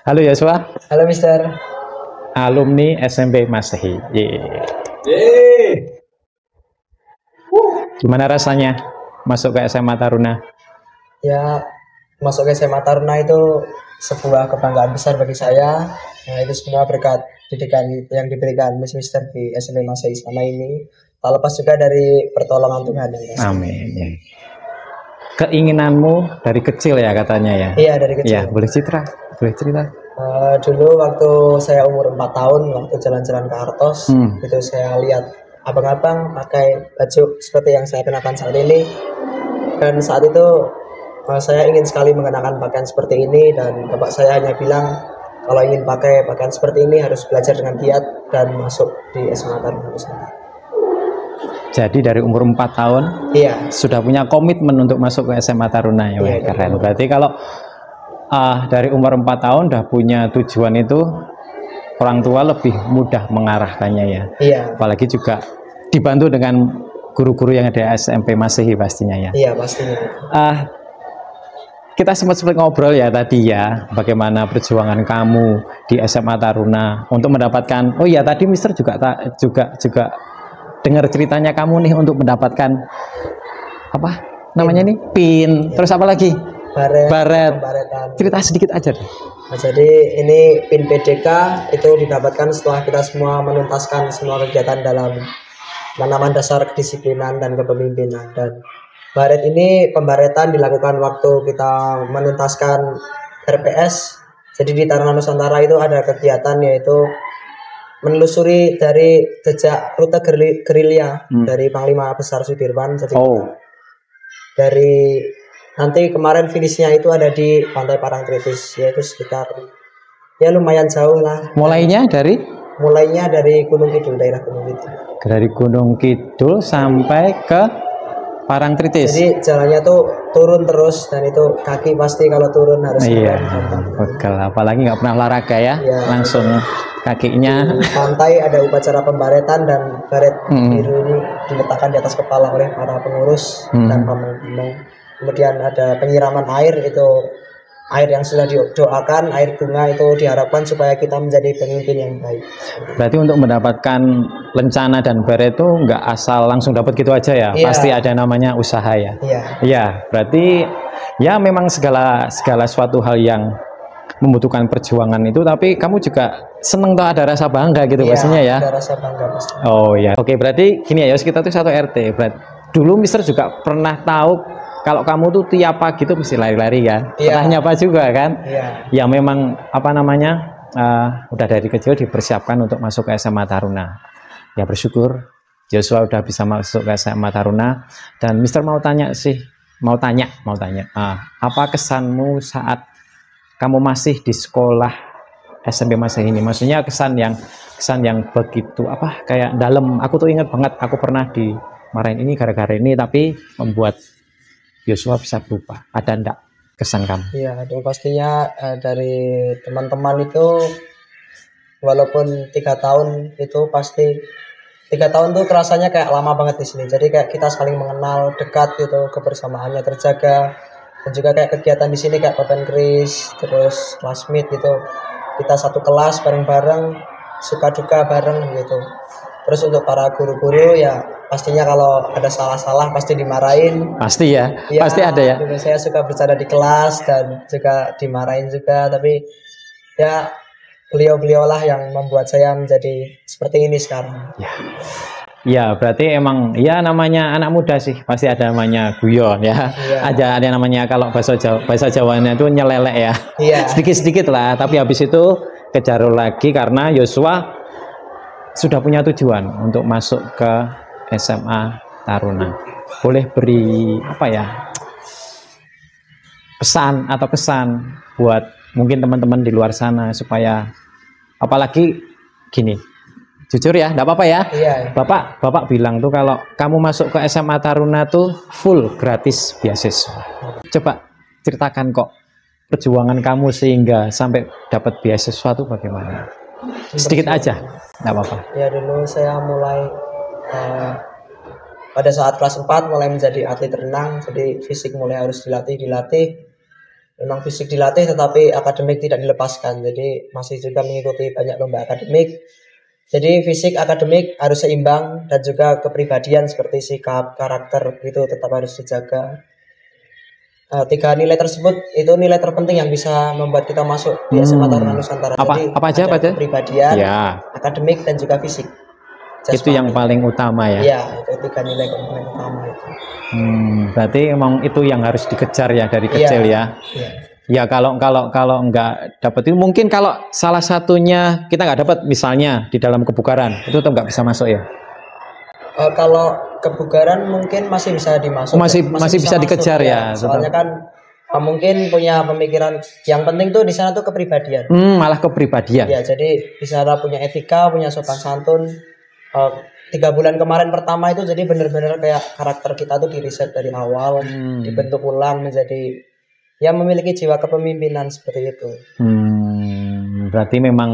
Halo Yosua, Halo Mister. alumni SMP Masehi. Yeay. Gimana rasanya masuk ke SMA Taruna? Ya, masuk ke SMA Taruna itu sebuah kebanggaan besar bagi saya. Nah, itu semua berkat didikan yang diberikan Mister di SMP Masai selama ini. Tak lepas juga dari pertolongan Tuhan yang pasti. Amin. Ya. Keinginanmu dari kecil ya katanya ya? Iya, dari kecil. Iya, boleh cerita? Boleh cerita? Dulu waktu saya umur 4 tahun, waktu jalan-jalan ke Artos, itu saya lihat abang-abang pakai baju seperti yang saya kenakan saat ini. Dan saat itu saya ingin sekali mengenakan pakaian seperti ini, dan bapak saya hanya bilang kalau ingin pakai pakaian seperti ini harus belajar dengan giat dan masuk di SMA Taruna Nusantara. Jadi dari umur 4 tahun Iya. sudah punya komitmen untuk masuk ke SMA Taruna ya? Iya, Keren. Berarti kalau dari umur 4 tahun udah punya tujuan itu, orang tua lebih mudah mengarahkannya ya? Iya. Apalagi juga dibantu dengan guru-guru yang ada SMP Masehi pastinya ya? Iya, pastinya. Kita sempat ngobrol ya tadi ya, bagaimana perjuangan kamu di SMA Taruna untuk mendapatkan, oh ya tadi Mister juga dengar ceritanya kamu nih untuk mendapatkan apa namanya nih, PIN, terus apa lagi? Baret. Cerita sedikit aja deh. Nah, jadi ini PIN PDK itu didapatkan setelah kita semua menuntaskan semua kegiatan dalam penanaman dasar kedisiplinan dan kepemimpinan. Dan baret ini pembaretan dilakukan waktu kita menuntaskan RPS. Jadi di Taruna Nusantara itu ada kegiatan yaitu menelusuri dari jejak rute gerilya dari Panglima Besar Sudirman. Jadi dari nanti kemarin finishnya itu ada di Pantai Parangtritis, yaitu sekitar ya lumayan jauh lah. Mulainya dari Gunung Kidul, daerah Gunung Kidul. Dari Gunung Kidul sampai ke Parangtritis. Jadi jalannya tuh turun terus, dan itu kaki pasti kalau turun harus bekel. Apalagi nggak pernah olahraga ya, langsung kakinya. Di pantai ada upacara pembaretan, dan baret biru ini diletakkan di atas kepala oleh para pengurus dan pamong. Kemudian ada penyiraman air, itu air yang sudah didoakan, air bunga itu diharapkan supaya kita menjadi pemimpin yang baik. Berarti untuk mendapatkan lencana dan baret itu nggak asal langsung dapat gitu aja ya? Iya. Pasti ada namanya usaha ya? Iya, berarti ya memang segala suatu hal yang membutuhkan perjuangan itu, tapi kamu juga seneng tuh, ada rasa bangga gitu pastinya ya? Ada rasa bangga pasti. Oh ya, oke, berarti gini ya, kita tuh satu RT. Berarti dulu Mister juga pernah tahu kalau kamu tuh tiap pagi tuh mesti lari-lari kan? Tanya apa juga kan? Ya memang apa namanya, udah dari kecil dipersiapkan untuk masuk ke SMA Taruna. Ya bersyukur Joshua udah bisa masuk ke SMA Taruna. Dan Mister mau tanya, apa kesanmu saat kamu masih di sekolah SMP Masehi ini? Maksudnya kesan yang begitu apa, kayak dalam. Aku tuh ingat banget, aku pernah dimarahin ini gara-gara ini, tapi membuat Joshua bisa berubah. Ada enggak kesan kamu? Iya, itu pastinya dari teman-teman itu, walaupun 3 tahun itu pasti 3 tahun tuh kerasanya kayak lama banget di sini. Jadi kayak kita saling mengenal dekat gitu, kebersamaannya terjaga, dan juga kayak kegiatan di sini kayak open kris, terus classmate gitu. Kita satu kelas bareng-bareng, suka duka bareng gitu. Terus untuk para guru-guru ya pastinya kalau ada salah-salah pasti dimarahin. Pasti ya, pasti ada ya. Saya suka bercanda di kelas dan juga dimarahin juga, tapi ya beliau-beliau lah yang membuat saya menjadi seperti ini sekarang. Ya, berarti emang ya namanya anak muda sih pasti ada namanya guyon ya. Ada namanya, kalau bahasa Jawanya itu nyelelek ya. Sedikit-sedikit lah, tapi habis itu kejar lagi karena Joshua sudah punya tujuan untuk masuk ke SMA Taruna. Boleh beri apa ya, pesan atau kesan buat mungkin teman-teman di luar sana, supaya apalagi gini, jujur ya, enggak apa-apa ya. Bapak bilang tuh kalau kamu masuk ke SMA Taruna tuh full gratis beasiswa. Coba ceritakan kok perjuangan kamu sehingga sampai dapat beasiswa tuh bagaimana? Sedikit aja, enggak apa-apa. Ya, dulu saya mulai pada saat kelas 4 mulai menjadi atlet renang, jadi fisik mulai harus dilatih. memang fisik dilatih tetapi akademik tidak dilepaskan. Jadi masih juga mengikuti banyak lomba akademik. Jadi fisik akademik harus seimbang dan juga kepribadian seperti sikap, karakter itu tetap harus dijaga. 3 nilai tersebut itu nilai terpenting yang bisa membuat kita masuk di SMA Taruna Nusantara. Jadi apa aja? kepribadian, ya, akademik dan juga fisik. Itu yang paling utama ya. Iya, itu 3 nilai yang paling utama itu. Berarti emang itu yang harus dikejar ya dari kecil ya. Iya. Ya kalau nggak dapat itu mungkin kalau salah satunya kita nggak dapat misalnya di dalam kebugaran itu tetap nggak bisa masuk ya. Kalau kebugaran mungkin masih bisa dimasuk. Masih bisa dikejar ya. Soalnya kan mungkin punya pemikiran yang penting tuh di sana tuh kepribadian. Malah kepribadian. Ya, jadi di sana punya etika, punya sopan santun. 3 bulan kemarin pertama itu jadi benar-benar kayak karakter kita tuh diriset dari awal, dibentuk ulang menjadi ya memiliki jiwa kepemimpinan seperti itu. Berarti memang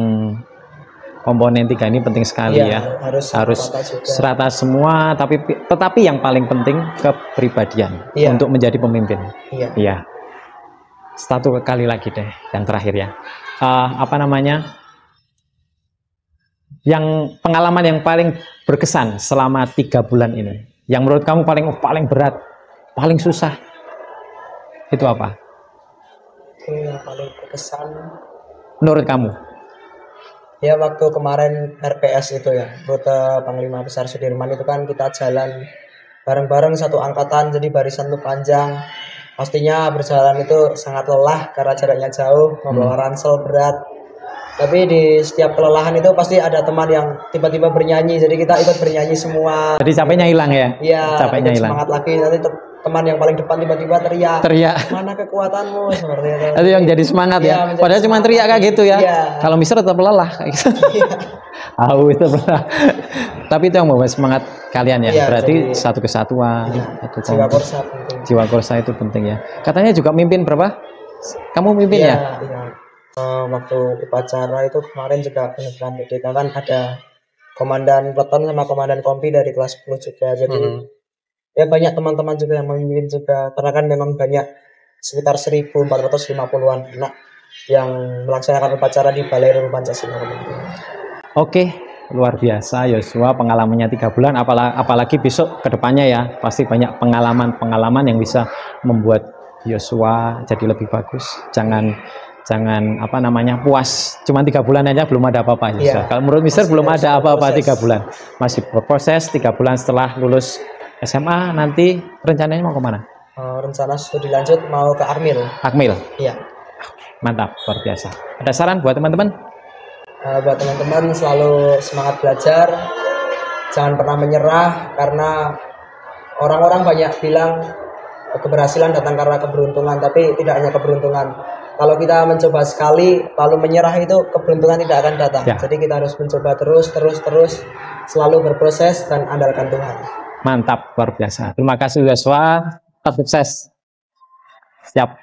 komponen 3 ini penting sekali ya. Harus serata semua, tetapi yang paling penting kepribadian untuk menjadi pemimpin. Iya. Satu kali lagi deh, yang terakhir ya. Yang pengalaman yang paling berkesan selama 3 bulan ini, yang menurut kamu paling berat, paling susah, itu apa? Yang paling berkesan menurut kamu? Ya waktu kemarin RPS itu ya, rute Panglima Besar Sudirman itu kan kita jalan bareng-bareng satu angkatan, jadi barisan itu panjang. Pastinya berjalan itu sangat lelah karena jaraknya jauh, membawa ransel berat. Tapi di setiap kelelahan itu pasti ada teman yang tiba-tiba bernyanyi, jadi kita ikut bernyanyi semua. Jadi capeknya hilang ya? Iya, capeknya hilang. Semangat lagi, nanti teman yang paling depan tiba-tiba teriak. Mana kekuatanmu, seperti itu. Itu yang jadi semangat ya. Padahal cuma teriak kayak gitu ya. Kalau misalnya tetap lelah kayak gitu. Itu lelah. Tapi itu yang membawa semangat kalian ya. Berarti satu kesatuan, jiwa korsa penting. Jiwa korsa itu penting ya. Katanya juga mimpin berapa? Kamu mimpin ya? Iya. Waktu upacara itu kemarin juga penetapan PDK kan ada komandan peleton sama komandan kompi dari kelas 10 juga. Jadi ya banyak teman-teman juga yang memimpin juga, karena kan memang banyak sekitar 1450-an anak yang melaksanakan upacara di Balai Rung Pancasila. Oke, luar biasa Yosua, pengalamannya 3 bulan, apalagi besok kedepannya ya, pasti banyak pengalaman yang bisa membuat Yosua jadi lebih bagus. Jangan puas cuma 3 bulan aja belum ada apa-apa ya. Kalau menurut Mister belum ada apa-apa 3 bulan, masih berproses. 3 bulan setelah lulus SMA nanti rencananya mau kemana? Rencana studi lanjut mau ke Akmil. Iya. Mantap, luar biasa. Ada saran buat teman-teman? Buat teman-teman selalu semangat belajar, jangan pernah menyerah, karena orang-orang banyak bilang keberhasilan datang karena keberuntungan, tapi tidak hanya keberuntungan. Kalau kita mencoba sekali lalu menyerah, itu keberuntungan tidak akan datang. Jadi kita harus mencoba terus, selalu berproses dan andalkan Tuhan. Mantap, luar biasa. Terima kasih Yosua, tetap sukses. Siap.